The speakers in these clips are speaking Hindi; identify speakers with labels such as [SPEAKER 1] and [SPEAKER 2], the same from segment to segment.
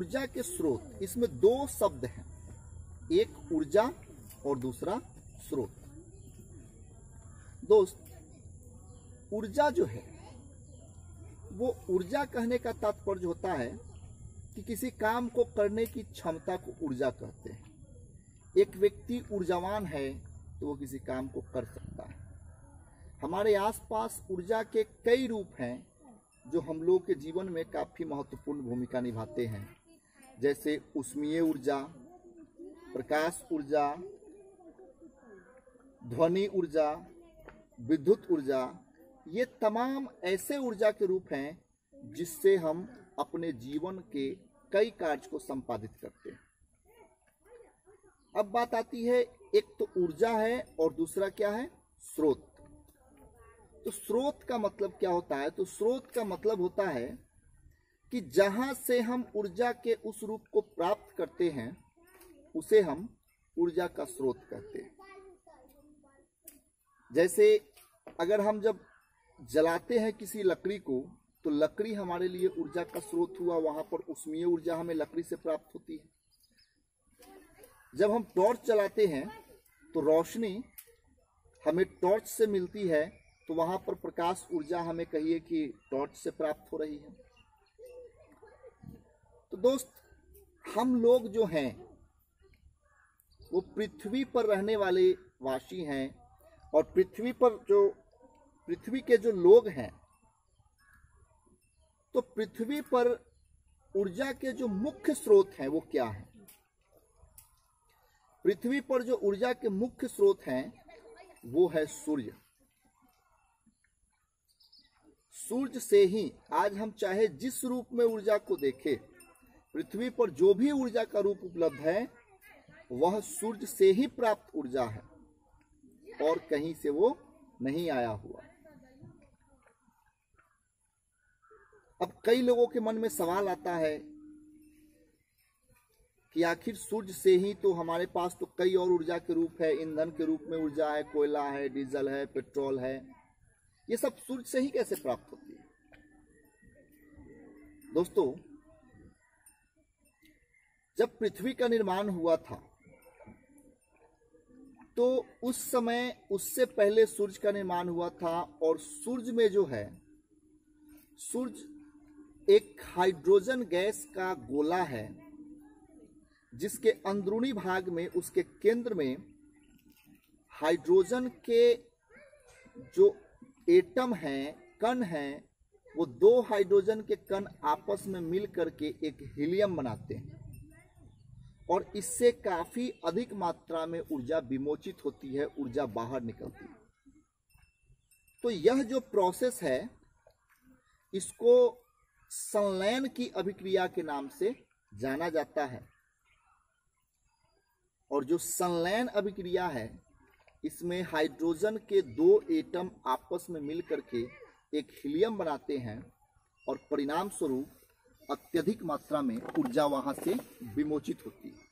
[SPEAKER 1] ऊर्जा के स्रोत, इसमें दो शब्द हैं, एक ऊर्जा और दूसरा स्रोत। दोस्त, ऊर्जा जो है वो ऊर्जा कहने का तात्पर्य होता है कि किसी काम को करने की क्षमता को ऊर्जा कहते हैं। एक व्यक्ति ऊर्जावान है तो वो किसी काम को कर सकता है। हमारे आसपास ऊर्जा के कई रूप हैं जो हम लोग के जीवन में काफ़ी महत्वपूर्ण भूमिका निभाते हैं, जैसे ऊष्मीय ऊर्जा, प्रकाश ऊर्जा, ध्वनि ऊर्जा, विद्युत ऊर्जा। ये तमाम ऐसे ऊर्जा के रूप हैं जिससे हम अपने जीवन के कई कार्य को संपादित करते हैं। अब बात आती है, एक तो ऊर्जा है और दूसरा क्या है, स्रोत। तो स्रोत का मतलब क्या होता है? तो स्रोत का मतलब होता है कि जहां से हम ऊर्जा के उस रूप को प्राप्त करते हैं उसे हम ऊर्जा का स्रोत कहते हैं। जैसे अगर हम जब जलाते हैं किसी लकड़ी को तो लकड़ी हमारे लिए ऊर्जा का स्रोत हुआ, वहां पर ऊष्मीय ऊर्जा हमें लकड़ी से प्राप्त होती है। जब हम टॉर्च जलाते हैं तो रोशनी हमें टॉर्च से मिलती है, तो वहां पर प्रकाश ऊर्जा हमें कहिए कि टॉर्च से प्राप्त हो रही है। तो दोस्त, हम लोग जो हैं वो पृथ्वी पर रहने वाले वासी हैं, और पृथ्वी के जो लोग हैं, तो पृथ्वी पर ऊर्जा के जो मुख्य स्रोत हैं वो क्या हैं? पृथ्वी पर जो ऊर्जा के मुख्य स्रोत हैं वो है सूर्य। सूर्य से ही आज हम चाहे जिस रूप में ऊर्जा को देखें, पृथ्वी पर जो भी ऊर्जा का रूप उपलब्ध है वह सूर्य से ही प्राप्त ऊर्जा है और कहीं से वो नहीं आया हुआ। अब कई लोगों के मन में सवाल आता है कि आखिर सूर्य से ही तो, हमारे पास तो कई और ऊर्जा के रूप है, ईंधन के रूप में ऊर्जा है, कोयला है, डीजल है, पेट्रोल है, ये सब सूर्य से ही कैसे प्राप्त होती है? दोस्तों, जब पृथ्वी का निर्माण हुआ था तो उस समय उससे पहले सूर्य का निर्माण हुआ था, और सूर्य में जो है, सूर्य एक हाइड्रोजन गैस का गोला है जिसके अंदरूनी भाग में, उसके केंद्र में हाइड्रोजन के जो एटम हैं, कण हैं, वो दो हाइड्रोजन के कण आपस में मिल करके एक हीलियम बनाते हैं, और इससे काफी अधिक मात्रा में ऊर्जा विमोचित होती है, ऊर्जा बाहर निकलती है। तो यह जो प्रोसेस है इसको संलयन की अभिक्रिया के नाम से जाना जाता है। और जो संलयन अभिक्रिया है इसमें हाइड्रोजन के दो एटम आपस में मिलकर के एक हीलियम बनाते हैं, और परिणाम स्वरूप अत्यधिक मात्रा में ऊर्जा वहां से विमोचित होती है।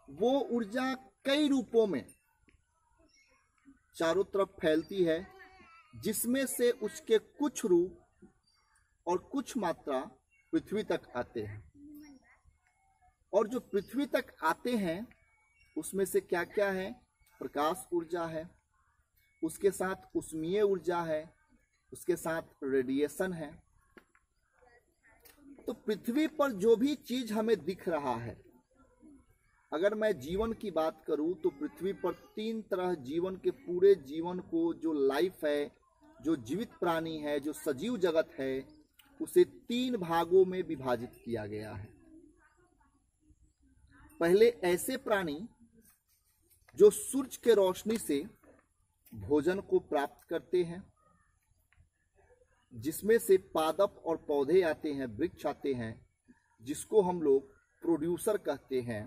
[SPEAKER 1] वो ऊर्जा कई रूपों में चारों तरफ फैलती है, जिसमें से उसके कुछ रूप और कुछ मात्रा पृथ्वी तक आते हैं। और जो पृथ्वी तक आते हैं उसमें से क्या क्या है? प्रकाश ऊर्जा है, उसके साथ ऊष्मीय ऊर्जा है, उसके साथ रेडिएशन है। तो पृथ्वी पर जो भी चीज हमें दिख रहा है, अगर मैं जीवन की बात करूं तो पृथ्वी पर तीन तरह जीवन के, पूरे जीवन को, जो लाइफ है, जो जीवित प्राणी है, जो सजीव जगत है, उसे तीन भागों में विभाजित किया गया है। पहले ऐसे प्राणी जो सूर्य के रोशनी से भोजन को प्राप्त करते हैं, जिसमें से पादप और पौधे आते हैं, वृक्ष आते हैं, जिसको हम लोग प्रोड्यूसर कहते हैं,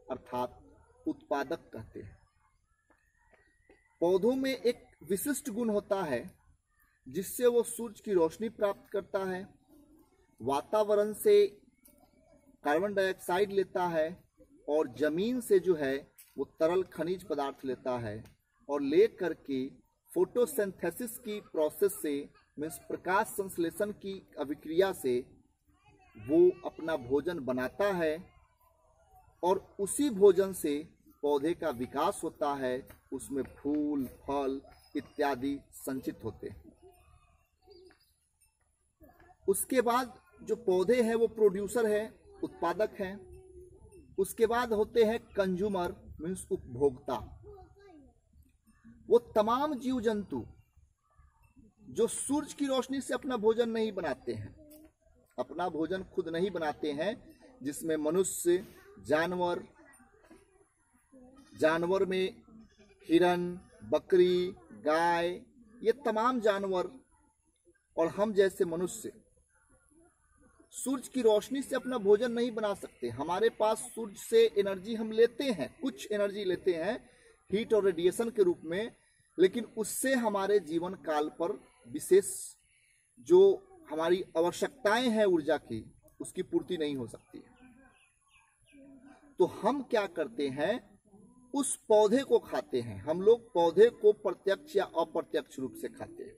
[SPEAKER 1] अर्थात उत्पादक कहते हैं। पौधों में एक विशिष्ट गुण होता है जिससे वो सूर्य की रोशनी प्राप्त करता है, वातावरण से कार्बन डाइऑक्साइड लेता है, और जमीन से जो है वो तरल खनिज पदार्थ लेता है, और ले करके फोटोसिंथेसिस की प्रोसेस से, मीन्स प्रकाश संश्लेषण की अभिक्रिया से वो अपना भोजन बनाता है और उसी भोजन से पौधे का विकास होता है, उसमें फूल फल इत्यादि संचित होते हैं। उसके बाद जो पौधे हैं वो प्रोड्यूसर है, उत्पादक हैं। उसके बाद होते हैं कंज्यूमर मीन्स उपभोक्ता। वो तमाम जीव जंतु जो सूरज की रोशनी से अपना भोजन नहीं बनाते हैं, अपना भोजन खुद नहीं बनाते हैं, जिसमें मनुष्य, जानवर, जानवर में हिरन, बकरी, गाय, ये तमाम जानवर और हम जैसे मनुष्य सूरज की रोशनी से अपना भोजन नहीं बना सकते। हमारे पास सूरज से एनर्जी हम लेते हैं, कुछ एनर्जी लेते हैं हीट और रेडिएशन के रूप में, लेकिन उससे हमारे जीवन काल पर विशेष जो हमारी आवश्यकताएं हैं ऊर्जा की, उसकी पूर्ति नहीं हो सकती। तो हम क्या करते हैं, उस पौधे को खाते हैं। हम लोग पौधे को प्रत्यक्ष या अप्रत्यक्ष रूप से खाते हैं।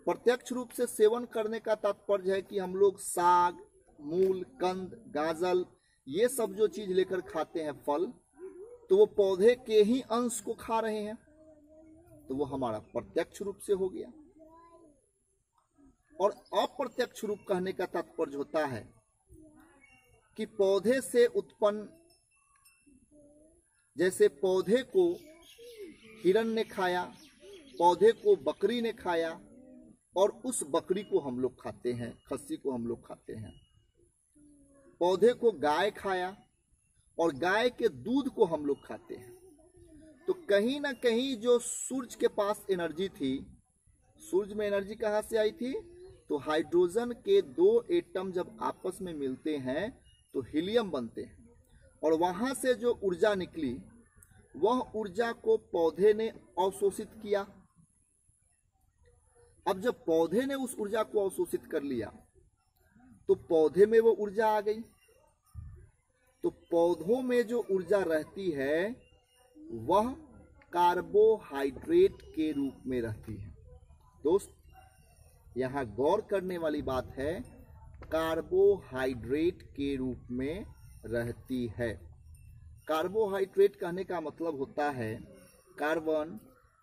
[SPEAKER 1] प्रत्यक्ष रूप से सेवन करने का तात्पर्य है कि हम लोग साग, मूल, कंद, गाजल, ये सब जो चीज लेकर खाते हैं फल, तो वो पौधे के ही अंश को खा रहे हैं, तो वो हमारा प्रत्यक्ष रूप से हो गया। और अप्रत्यक्ष रूप कहने का तात्पर्य होता है कि पौधे से उत्पन्न, जैसे पौधे को हिरन ने खाया, पौधे को बकरी ने खाया और उस बकरी को हम लोग खाते हैं, खस्सी को हम लोग खाते हैं। पौधे को गाय खाया और गाय के दूध को हम लोग खाते हैं। तो कहीं ना कहीं जो सूरज के पास एनर्जी थी, सूरज में एनर्जी कहाँ से आई थी, तो हाइड्रोजन के दो एटम जब आपस में मिलते हैं तो हीलियम बनते हैं, और वहां से जो ऊर्जा निकली वह ऊर्जा को पौधे ने अवशोषित किया। अब जब पौधे ने उस ऊर्जा को अवशोषित कर लिया तो पौधे में वो ऊर्जा आ गई। तो पौधों में जो ऊर्जा रहती है वह कार्बोहाइड्रेट के रूप में रहती है। दोस्त, यहां गौर करने वाली बात है, कार्बोहाइड्रेट के रूप में रहती है। कार्बोहाइड्रेट कहने का मतलब होता है कार्बन,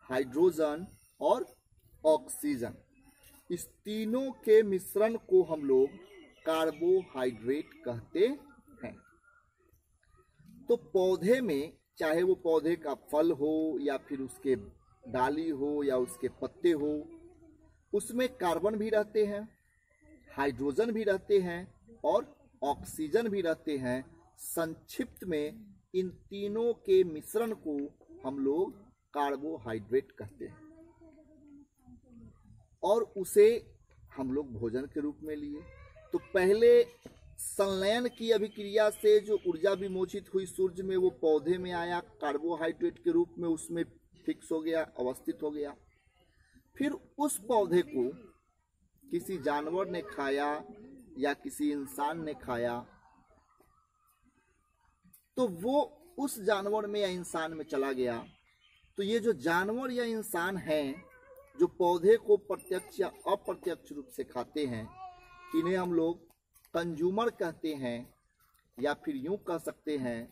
[SPEAKER 1] हाइड्रोजन और ऑक्सीजन। इस तीनों के मिश्रण को हम लोग कार्बोहाइड्रेट कहते हैं। तो पौधे में, चाहे वो पौधे का फल हो या फिर उसके डाली हो या उसके पत्ते हो, उसमें कार्बन भी रहते हैं, हाइड्रोजन भी रहते हैं और ऑक्सीजन भी रहते हैं। संक्षिप्त में इन तीनों के मिश्रण को हम लोग कार्बोहाइड्रेट कहते हैं, और उसे हम लोग भोजन के रूप में लिए। तो पहले संलयन की अभिक्रिया से जो ऊर्जा विमोचित हुई सूरज में, वो पौधे में आया कार्बोहाइड्रेट के रूप में, उसमें फिक्स हो गया, अवस्थित हो गया। फिर उस पौधे को किसी जानवर ने खाया या किसी इंसान ने खाया, तो वो उस जानवर में या इंसान में चला गया। तो ये जो जानवर या इंसान हैं जो पौधे को प्रत्यक्ष या अप्रत्यक्ष रूप से खाते हैं, इन्हें हम लोग कंज्यूमर कहते हैं, या फिर यूं कह सकते हैं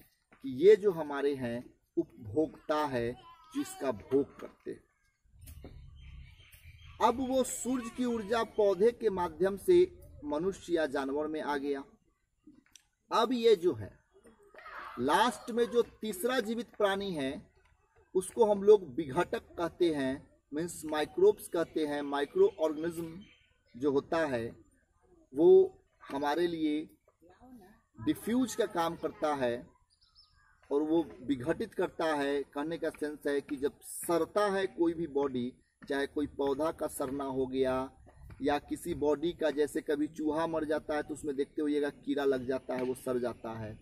[SPEAKER 1] कि ये जो हमारे हैं उपभोक्ता है, जिसका भोग करते हैं। अब वो सूरज की ऊर्जा पौधे के माध्यम से मनुष्य या जानवर में आ गया। अब ये जो है लास्ट में जो तीसरा जीवित प्राणी है, उसको हम लोग विघटक कहते हैं, मीन्स माइक्रोब्स कहते हैं। माइक्रो ऑर्गेनिज्म जो होता है वो हमारे लिए डिफ्यूज का काम करता है, और वो विघटित करता है। कहने का सेंस है कि जब सड़ता है कोई भी बॉडी, चाहे कोई पौधा का सड़ना हो गया या किसी बॉडी का, जैसे कभी चूहा मर जाता है तो उसमें देखते होइएगा कीड़ा लग जाता है, वो सड़ जाता है।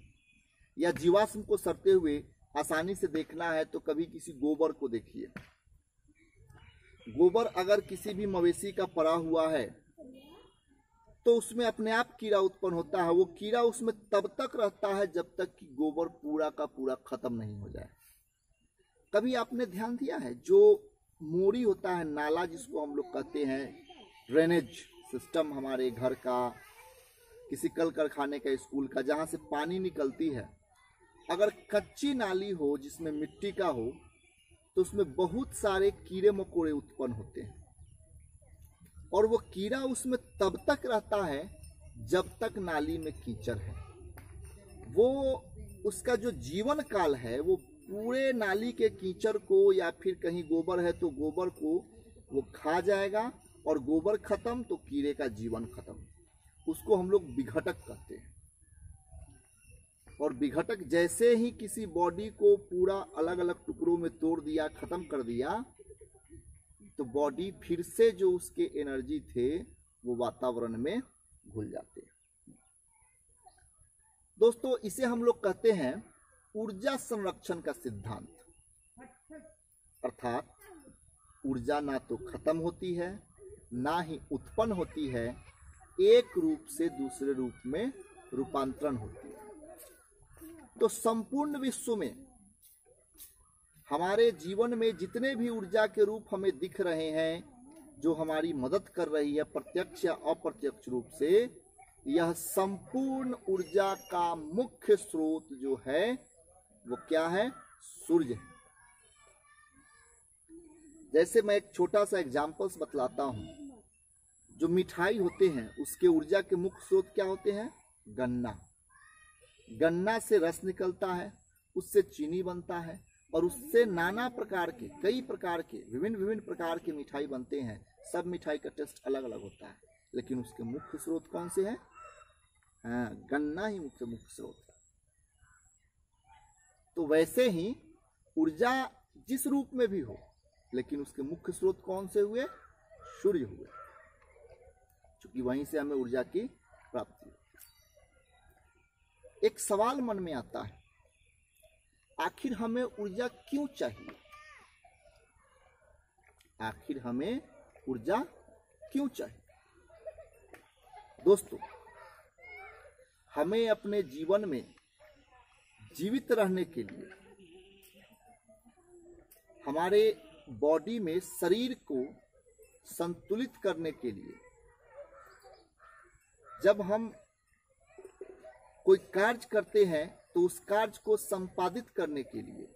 [SPEAKER 1] या जीवाश्म को सड़ते हुए आसानी से देखना है तो कभी किसी गोबर को देखिए। गोबर अगर किसी भी मवेशी का पड़ा हुआ है तो उसमें अपने आप कीड़ा उत्पन्न होता है। वो कीड़ा उसमें तब तक रहता है जब तक कि गोबर पूरा का पूरा खत्म नहीं हो जाए। कभी आपने ध्यान दिया है, जो मोरी होता है, नाला जिसको हम लोग कहते हैं, ड्रेनेज सिस्टम हमारे घर का, किसी कल कारखाने का, स्कूल का, जहाँ से पानी निकलती है, अगर कच्ची नाली हो जिसमें मिट्टी का हो तो उसमें बहुत सारे कीड़े मकोड़े उत्पन्न होते हैं, और वो कीड़ा उसमें तब तक रहता है जब तक नाली में कीचड़ है। वो उसका जो जीवन काल है वो पूरे नाली के कीचड़ को, या फिर कहीं गोबर है तो गोबर को वो खा जाएगा, और गोबर खत्म तो कीड़े का जीवन खत्म। उसको हम लोग विघटक कहते हैं। और विघटक जैसे ही किसी बॉडी को पूरा अलग अलग टुकड़ों में तोड़ दिया, खत्म कर दिया, तो बॉडी फिर से जो उसके एनर्जी थे वो वातावरण में घुल जाते हैं। दोस्तों, इसे हम लोग कहते हैं ऊर्जा संरक्षण का सिद्धांत। अर्थात ऊर्जा ना तो खत्म होती है, ना ही उत्पन्न होती है, एक रूप से दूसरे रूप में रूपांतरण होती है। तो संपूर्ण विश्व में हमारे जीवन में जितने भी ऊर्जा के रूप हमें दिख रहे हैं, जो हमारी मदद कर रही है प्रत्यक्ष या अप्रत्यक्ष रूप से, यह संपूर्ण ऊर्जा का मुख्य स्रोत जो है वो क्या है? सूर्य है। जैसे मैं एक छोटा सा एग्जाम्पल्स बतलाता हूं। जो मिठाई होते हैं उसके ऊर्जा के मुख्य स्रोत क्या होते हैं? गन्ना। गन्ना से रस निकलता है, उससे चीनी बनता है, और उससे नाना प्रकार के, कई प्रकार के, विभिन्न प्रकार के मिठाई बनते हैं। सब मिठाई का टेस्ट अलग अलग होता है, लेकिन उसके मुख्य स्रोत कौन से हैं? गन्ना ही मुख्य स्रोत है। तो वैसे ही ऊर्जा जिस रूप में भी हो, लेकिन उसके मुख्य स्रोत कौन से हुए? सूर्य हुए, क्योंकि वहीं से हमें ऊर्जा की प्राप्ति। एक सवाल मन में आता है, आखिर हमें ऊर्जा क्यों चाहिए? आखिर हमें ऊर्जा क्यों चाहिए? दोस्तों, हमें अपने जीवन में जीवित रहने के लिए, हमारे बॉडी में शरीर को संतुलित करने के लिए, जब हम कोई कार्य करते हैं तो उस कार्य को संपादित करने के लिए,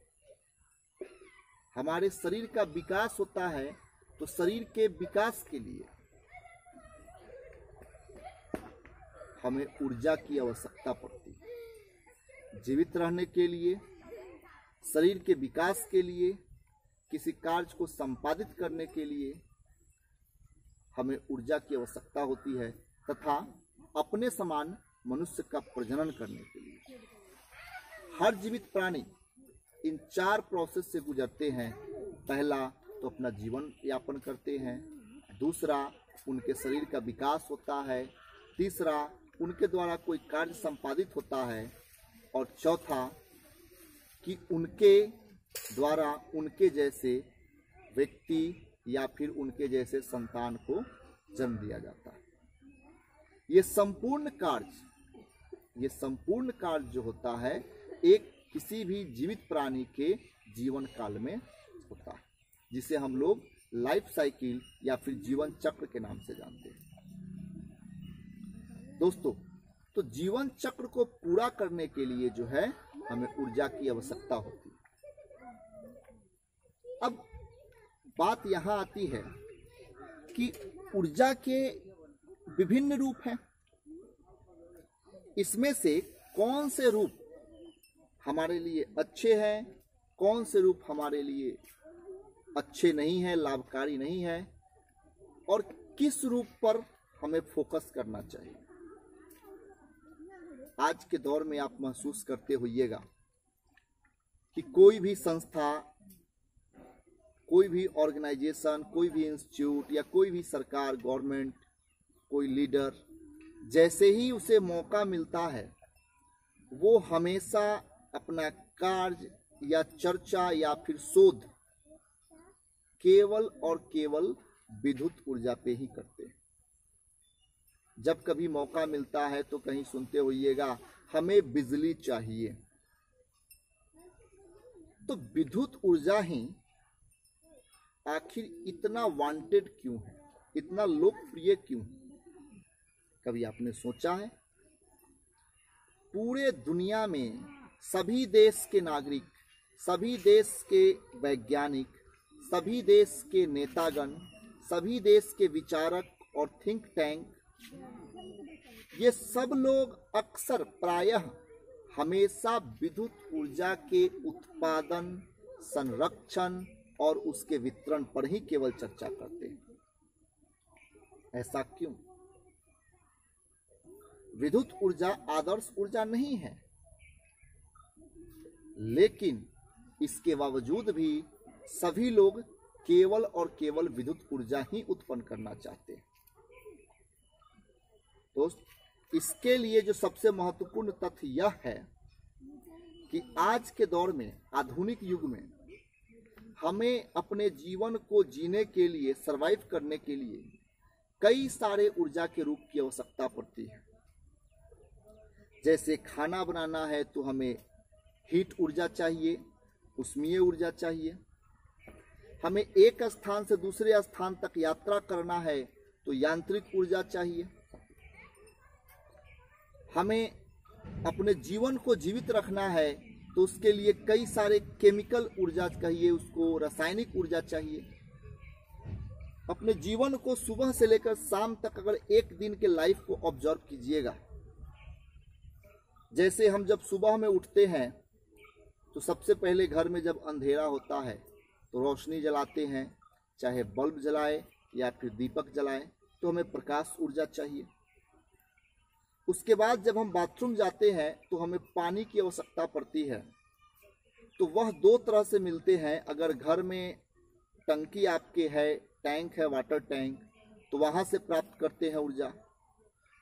[SPEAKER 1] हमारे शरीर का विकास होता है, तो शरीर के विकास के लिए हमें ऊर्जा की आवश्यकता पड़ती है। जीवित रहने के लिए, शरीर के विकास के लिए, किसी कार्य को संपादित करने के लिए हमें ऊर्जा की आवश्यकता होती है, तथा अपने समान मनुष्य का प्रजनन करने के लिए। हर जीवित प्राणी इन 4 प्रोसेस से गुजरते हैं। पहला तो अपना जीवन यापन करते हैं, दूसरा उनके शरीर का विकास होता है, तीसरा उनके द्वारा कोई कार्य संपादित होता है, और चौथा कि उनके द्वारा उनके जैसे व्यक्ति या फिर उनके जैसे संतान को जन्म दिया जाता है। ये संपूर्ण कार्य जो होता है एक किसी भी जीवित प्राणी के जीवन काल में होता है, जिसे हम लोग लाइफ साइकिल या फिर जीवन चक्र के नाम से जानते हैं। दोस्तों, तो जीवन चक्र को पूरा करने के लिए जो है हमें ऊर्जा की आवश्यकता होती है। अब बात यहाँ आती है कि ऊर्जा के विभिन्न रूप हैं। इसमें से कौन से रूप हमारे लिए अच्छे हैं, कौन से रूप हमारे लिए अच्छे नहीं हैं, लाभकारी नहीं है, और किस रूप पर हमें फोकस करना चाहिए। आज के दौर में आप महसूस करते होइएगा कि कोई भी संस्था, कोई भी ऑर्गेनाइजेशन, कोई भी इंस्टीट्यूट या कोई भी सरकार, गवर्नमेंट, कोई लीडर, जैसे ही उसे मौका मिलता है वो हमेशा अपना कार्य या चर्चा या फिर शोध केवल और केवल विद्युत ऊर्जा पे ही करते हैं। जब कभी मौका मिलता है तो कहीं सुनते होइएगा हमें बिजली चाहिए। तो विद्युत ऊर्जा ही आखिर इतना वांटेड क्यों है, इतना लोकप्रिय क्यों है? कभी आपने सोचा है? पूरे दुनिया में सभी देश के नागरिक, सभी देश के वैज्ञानिक, सभी देश के नेतागण, सभी देश के विचारक और थिंक टैंक, ये सब लोग अक्सर प्रायः हमेशा विद्युत ऊर्जा के उत्पादन, संरक्षण और उसके वितरण पर ही केवल चर्चा करते हैं। ऐसा क्यों? विद्युत ऊर्जा आदर्श ऊर्जा नहीं है, लेकिन इसके बावजूद भी सभी लोग केवल और केवल विद्युत ऊर्जा ही उत्पन्न करना चाहते हैं। तो इसके लिए जो सबसे महत्वपूर्ण तथ्य यह है कि आज के दौर में, आधुनिक युग में, हमें अपने जीवन को जीने के लिए, सरवाइव करने के लिए कई सारे ऊर्जा के रूप की आवश्यकता पड़ती है। जैसे खाना बनाना है तो हमें हीट ऊर्जा चाहिए, उष्मीय ऊर्जा चाहिए। हमें एक स्थान से दूसरे स्थान तक यात्रा करना है तो यांत्रिक ऊर्जा चाहिए। हमें अपने जीवन को जीवित रखना है तो उसके लिए कई सारे केमिकल ऊर्जा चाहिए, उसको रासायनिक ऊर्जा चाहिए। अपने जीवन को सुबह से लेकर शाम तक अगर एक दिन के लाइफ को ऑब्जर्व कीजिएगा, जैसे हम जब सुबह में उठते हैं तो सबसे पहले घर में जब अंधेरा होता है तो रोशनी जलाते हैं, चाहे बल्ब जलाए या फिर दीपक जलाए, तो हमें प्रकाश ऊर्जा चाहिए। उसके बाद जब हम बाथरूम जाते हैं तो हमें पानी की आवश्यकता पड़ती है, तो वह दो तरह से मिलते हैं। अगर घर में टंकी आपके है, टैंक है, वाटर टैंक, तो वहाँ से प्राप्त करते हैं ऊर्जा,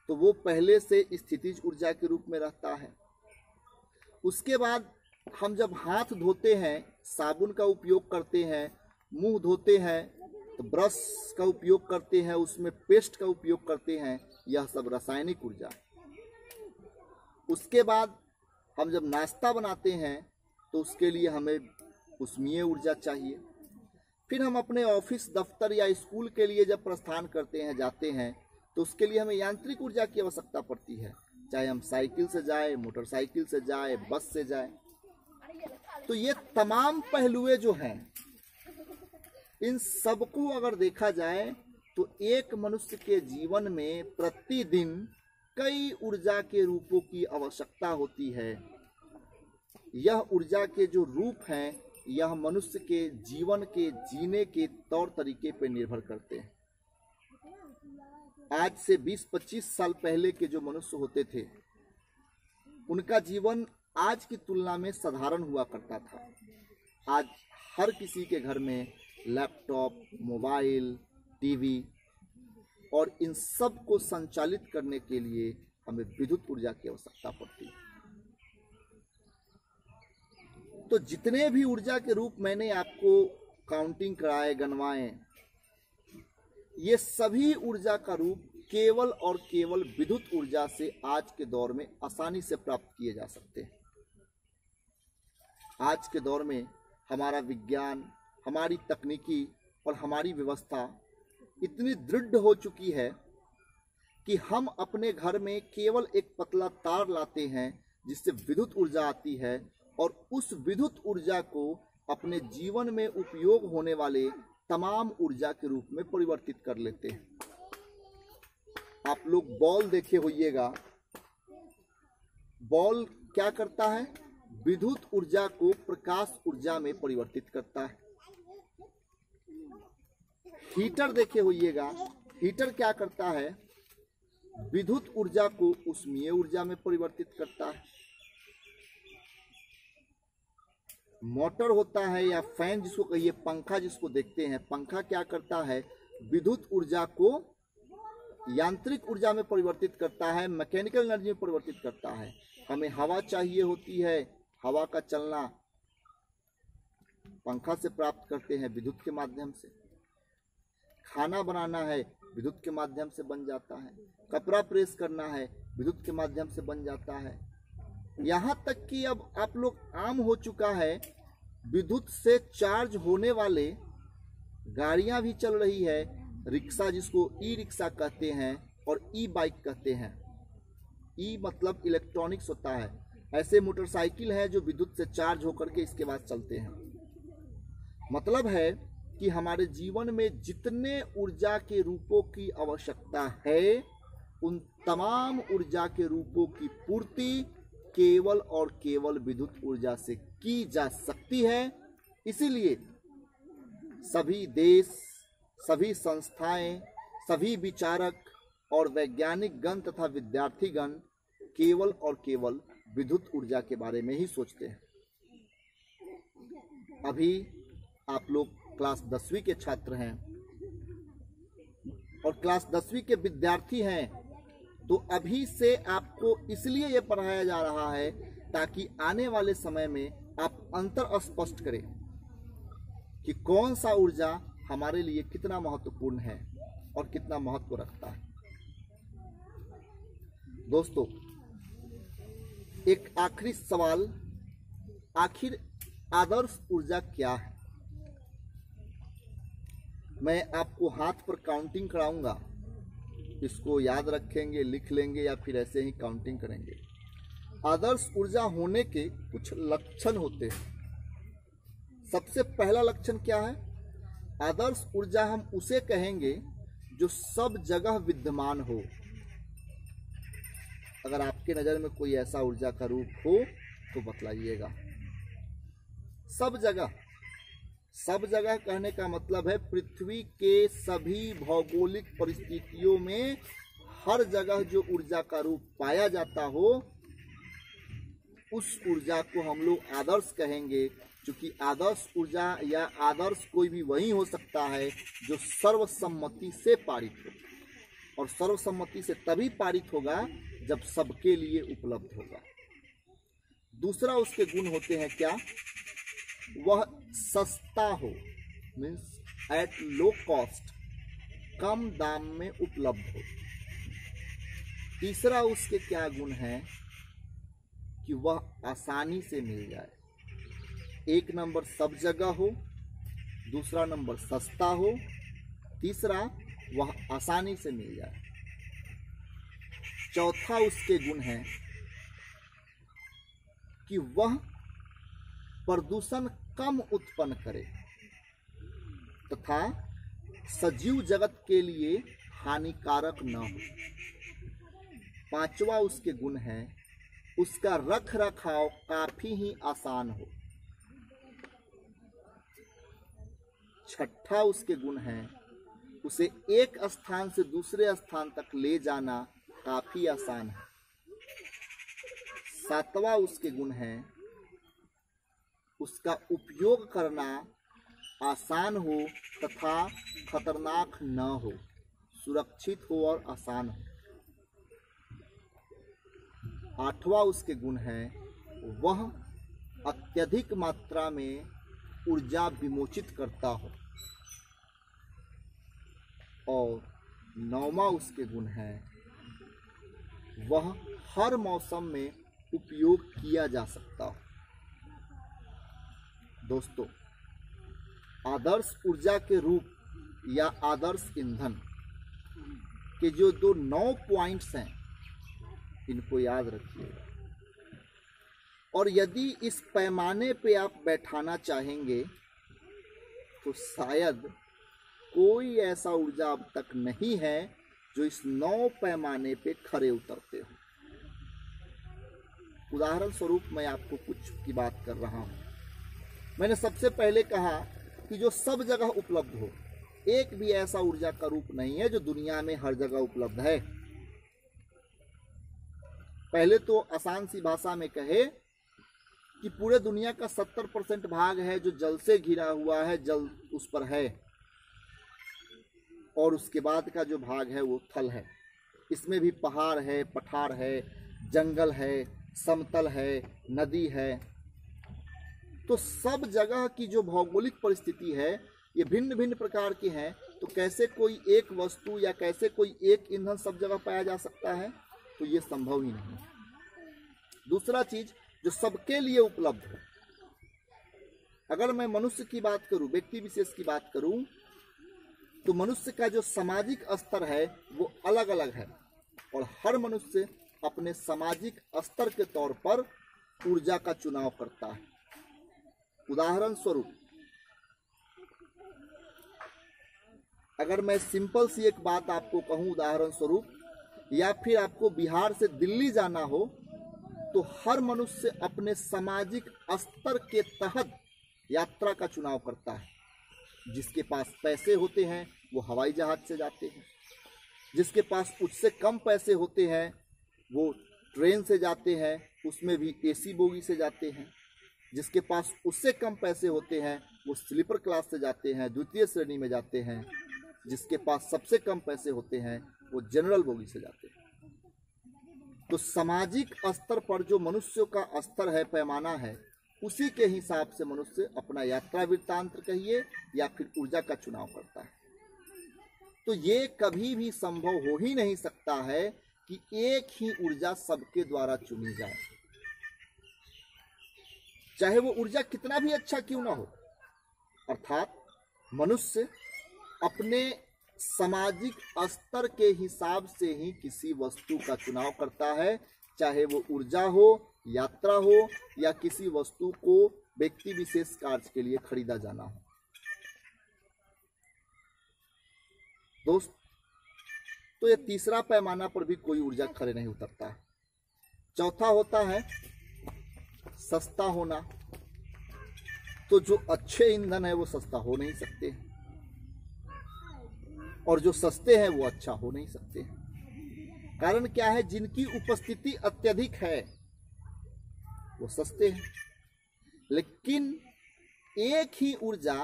[SPEAKER 1] तो वो पहले से स्थितिज ऊर्जा के रूप में रहता है। उसके बाद हम जब हाथ धोते हैं, साबुन का उपयोग करते हैं, मुंह धोते हैं तो ब्रश का उपयोग करते हैं, उसमें पेस्ट का उपयोग करते हैं, यह सब रासायनिक ऊर्जा। उसके बाद हम जब नाश्ता बनाते हैं तो उसके लिए हमें उष्मीय ऊर्जा चाहिए। फिर हम अपने ऑफिस, दफ्तर या स्कूल के लिए जब प्रस्थान करते हैं, जाते हैं, तो उसके लिए हमें यांत्रिक ऊर्जा की आवश्यकता पड़ती है, चाहे हम साइकिल से जाए, मोटरसाइकिल से जाए, बस से जाए। तो ये तमाम पहलुएं जो हैं, इन सबको अगर देखा जाए तो एक मनुष्य के जीवन में प्रतिदिन कई ऊर्जा के रूपों की आवश्यकता होती है। यह ऊर्जा के जो रूप हैं, यह मनुष्य के जीवन के जीने के तौर तरीके पर निर्भर करते हैं। आज से 20-25 साल पहले के जो मनुष्य होते थे, उनका जीवन आज की तुलना में साधारण हुआ करता था। आज हर किसी के घर में लैपटॉप, मोबाइल, टीवी, और इन सब को संचालित करने के लिए हमें विद्युत ऊर्जा की आवश्यकता पड़ती है। तो जितने भी ऊर्जा के रूप मैंने आपको काउंटिंग कराए, गणवाए, ये सभी ऊर्जा का रूप केवल और केवल विद्युत ऊर्जा से आज के दौर में आसानी से प्राप्त किए जा सकते हैं। आज के दौर में हमारा विज्ञान, हमारी तकनीकी और हमारी व्यवस्था इतनी दृढ़ हो चुकी है कि हम अपने घर में केवल एक पतला तार लाते हैं जिससे विद्युत ऊर्जा आती है, और उस विद्युत ऊर्जा को अपने जीवन में उपयोग होने वाले तमाम ऊर्जा के रूप में परिवर्तित कर लेते हैं। आप लोग बॉल देखे होइएगा, बॉल क्या करता है? विद्युत ऊर्जा को प्रकाश ऊर्जा में परिवर्तित करता है। हीटर देखे होइएगा, हीटर क्या करता है? विद्युत ऊर्जा को उष्मीय ऊर्जा में परिवर्तित करता है। मोटर होता है या फैन जिसको कहिए, पंखा जिसको देखते हैं, पंखा क्या करता है? विद्युत ऊर्जा को यांत्रिक ऊर्जा में परिवर्तित करता है, मैकेनिकल एनर्जी में परिवर्तित करता है। हमें हवा चाहिए होती है, हवा का चलना पंखा से प्राप्त करते हैं, विद्युत के माध्यम से। खाना बनाना है, विद्युत के माध्यम से बन जाता है। कपड़ा प्रेस करना है, विद्युत के माध्यम से बन जाता है। यहाँ तक कि अब आप लोग आम हो चुका है, विद्युत से चार्ज होने वाले गाड़ियां भी चल रही है, रिक्शा जिसको ई रिक्शा कहते हैं और ई बाइक कहते हैं। ई मतलब इलेक्ट्रॉनिक्स होता है। ऐसे मोटरसाइकिल हैं जो विद्युत से चार्ज होकर के इसके बाद चलते हैं। मतलब है कि हमारे जीवन में जितने ऊर्जा के रूपों की आवश्यकता है, उन तमाम ऊर्जा के रूपों की पूर्ति केवल और केवल विद्युत ऊर्जा से की जा सकती है। इसीलिए सभी देश, सभी संस्थाएं, सभी विचारक और वैज्ञानिक गण तथा विद्यार्थी गण केवल और केवल विद्युत ऊर्जा के बारे में ही सोचते हैं। अभी आप लोग क्लास 10वीं के छात्र हैं और क्लास 10वीं के विद्यार्थी हैं, तो अभी से आपको इसलिए ये पढ़ाया जा रहा है ताकि आने वाले समय में आप अंतर स्पष्ट करें कि कौन सा ऊर्जा हमारे लिए कितना महत्वपूर्ण है और कितना महत्व रखता है। दोस्तों, एक आखिरी सवाल, आखिर आदर्श ऊर्जा क्या है? मैं आपको हाथ पर काउंटिंग कराऊंगा, इसको याद रखेंगे, लिख लेंगे या फिर ऐसे ही काउंटिंग करेंगे। आदर्श ऊर्जा होने के कुछ लक्षण होते हैं। सबसे पहला लक्षण क्या है? आदर्श ऊर्जा हम उसे कहेंगे जो सब जगह विद्यमान हो। अगर आपके नजर में कोई ऐसा ऊर्जा का रूप हो तो बतलाइएगा। सब जगह, सब जगह कहने का मतलब है पृथ्वी के सभी भौगोलिक परिस्थितियों में हर जगह जो ऊर्जा का रूप पाया जाता हो, उस ऊर्जा को हम लोग आदर्श कहेंगे। क्योंकि आदर्श ऊर्जा या आदर्श कोई भी वही हो सकता है जो सर्वसम्मति से पारित हो, और सर्वसम्मति से तभी पारित होगा जब सबके लिए उपलब्ध होगा। दूसरा उसके गुण होते हैं क्या? वह सस्ता हो, मीन्स एट लो कॉस्ट, कम दाम में उपलब्ध हो। तीसरा उसके क्या गुण है? कि वह आसानी से मिल जाए। एक नंबर सब जगह हो, दूसरा नंबर सस्ता हो, तीसरा वह आसानी से मिल जाए। चौथा उसके गुण है कि वह प्रदूषण कम उत्पन्न करे तथा सजीव जगत के लिए हानिकारक न हो। पांचवा उसके गुण है उसका रख रखाव काफी ही आसान हो। छठा उसके गुण है उसे एक स्थान से दूसरे स्थान तक ले जाना काफी आसान है। सातवां उसके गुण है उसका उपयोग करना आसान हो तथा खतरनाक न हो, सुरक्षित हो और आसान हो। आठवां उसके गुण है वह अत्यधिक मात्रा में ऊर्जा विमोचित करता हो। और नौवां उसके गुण है वह हर मौसम में उपयोग किया जा सकता हो। दोस्तों, आदर्श ऊर्जा के रूप या आदर्श ईंधन के जो 9 पॉइंट्स हैं, इनको याद रखिएगा। और यदि इस पैमाने पे आप बैठाना चाहेंगे तो शायद कोई ऐसा ऊर्जा अब तक नहीं है जो इस 9 पैमाने पे खरे उतरते हो। उदाहरण स्वरूप मैं आपको कुछ की बात कर रहा हूं। मैंने सबसे पहले कहा कि जो सब जगह उपलब्ध हो। एक भी ऐसा ऊर्जा का रूप नहीं है जो दुनिया में हर जगह उपलब्ध है। पहले तो आसान सी भाषा में कहे कि पूरे दुनिया का 70% भाग है जो जल से घिरा हुआ है, जल उस पर है, और उसके बाद का जो भाग है वो थल है। इसमें भी पहाड़ है, पठार है, जंगल है, समतल है, नदी है। तो सब जगह की जो भौगोलिक परिस्थिति है ये भिन्न भिन्न प्रकार की है। तो कैसे कोई एक वस्तु या कैसे कोई एक ईंधन सब जगह पाया जा सकता है? तो ये संभव ही नहीं। दूसरा चीज, जो सबके लिए उपलब्ध हो। अगर मैं मनुष्य की बात करूं, व्यक्ति विशेष की बात करूं, तो मनुष्य का जो सामाजिक स्तर है वो अलग अलग है और हर मनुष्य अपने सामाजिक स्तर के तौर पर ऊर्जा का चुनाव करता है। उदाहरण स्वरूप अगर मैं सिंपल सी एक बात आपको कहूं, उदाहरण स्वरूप, या फिर आपको बिहार से दिल्ली जाना हो, तो हर मनुष्य अपने सामाजिक स्तर के तहत यात्रा का चुनाव करता है। जिसके पास पैसे होते हैं वो हवाई जहाज से जाते हैं, जिसके पास उससे कम पैसे होते हैं वो ट्रेन से जाते हैं, उसमें भी एसी बोगी से जाते हैं। जिसके पास उससे कम पैसे होते हैं वो स्लीपर क्लास से जाते हैं, द्वितीय श्रेणी में जाते हैं। जिसके पास सबसे कम पैसे होते हैं वो जनरल बोगी से जाते हैं। तो सामाजिक स्तर पर जो मनुष्यों का स्तर है, पैमाना है, उसी के हिसाब से मनुष्य अपना यात्रा वृत्तांत कहिए या फिर ऊर्जा का चुनाव करता है। तो ये कभी भी संभव हो ही नहीं सकता है कि एक ही ऊर्जा सबके द्वारा चुनी जाए, चाहे वो ऊर्जा कितना भी अच्छा क्यों ना हो। अर्थात मनुष्य अपने सामाजिक स्तर के हिसाब से ही किसी वस्तु का चुनाव करता है, चाहे वो ऊर्जा हो, यात्रा हो या किसी वस्तु को व्यक्ति विशेष कार्य के लिए खरीदा जाना हो। दोस्त, तो ये तीसरा पैमाना पर भी कोई ऊर्जा खरे नहीं उतरता है। चौथा होता है सस्ता होना। तो जो अच्छे ईंधन है वो सस्ता हो नहीं सकते, और जो सस्ते हैं वो अच्छा हो नहीं सकते। कारण क्या है? जिनकी उपस्थिति अत्यधिक है वो सस्ते हैं, लेकिन एक ही ऊर्जा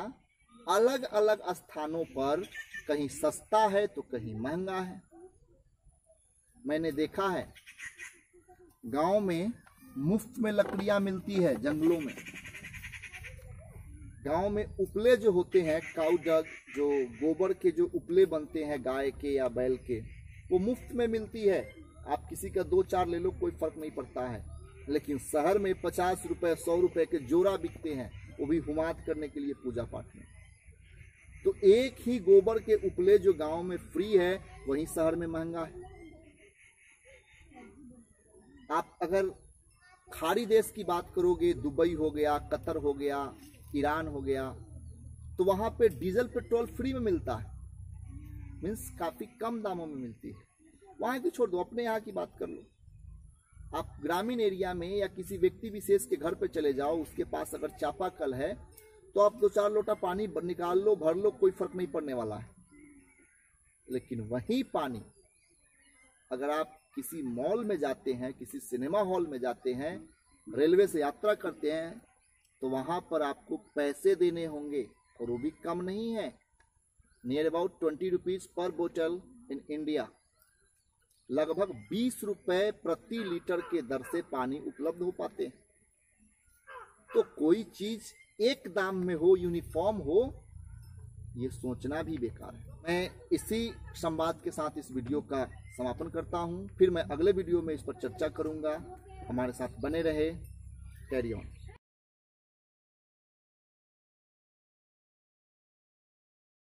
[SPEAKER 1] अलग अलग स्थानों पर कहीं सस्ता है तो कहीं महंगा है। मैंने देखा है गांव में मुफ्त में लकड़ियां मिलती है, जंगलों में। गांव में उपले जो होते हैं, काऊ डग, जो गोबर के जो उपले बनते हैं गाय के या बैल के, वो मुफ्त में मिलती है। आप किसी का 2-4 ले लो, कोई फर्क नहीं पड़ता है। लेकिन शहर में 50 रुपए 100 रुपए के जोड़ा बिकते हैं, वो भी हुमाद करने के लिए पूजा पाठ में। तो एक ही गोबर के उपले जो गांव में फ्री है वहीं शहर में महंगा है। आप अगर खाड़ी देश की बात करोगे, दुबई हो गया, कतर हो गया, ईरान हो गया, तो वहां पे डीजल पेट्रोल फ्री में मिलता है, मीन्स काफी कम दामों में मिलती है। वहां की छोड़ दो, अपने यहाँ की बात कर लो। आप ग्रामीण एरिया में या किसी व्यक्ति विशेष के घर पे चले जाओ, उसके पास अगर चापाकल है तो आप 2-4 लोटा पानी निकाल लो, भर लो, कोई फर्क नहीं पड़ने वाला है। लेकिन वही पानी अगर आप किसी मॉल में जाते हैं, किसी सिनेमा हॉल में जाते हैं, रेलवे से यात्रा करते हैं, तो वहां पर आपको पैसे देने होंगे, और वो भी कम नहीं है। नियर अबाउट 20 रुपीज पर बोतल इन इंडिया। लगभग 20 रुपए प्रति लीटर के दर से पानी उपलब्ध हो पाते हैं। तो कोई चीज एक दाम में हो, यूनिफॉर्म हो, ये सोचना भी बेकार है। मैं इसी संवाद के साथ इस वीडियो का समापन करता हूं। फिर मैं अगले वीडियो में इस पर चर्चा करूंगा। हमारे साथ बने रहे। Carry on.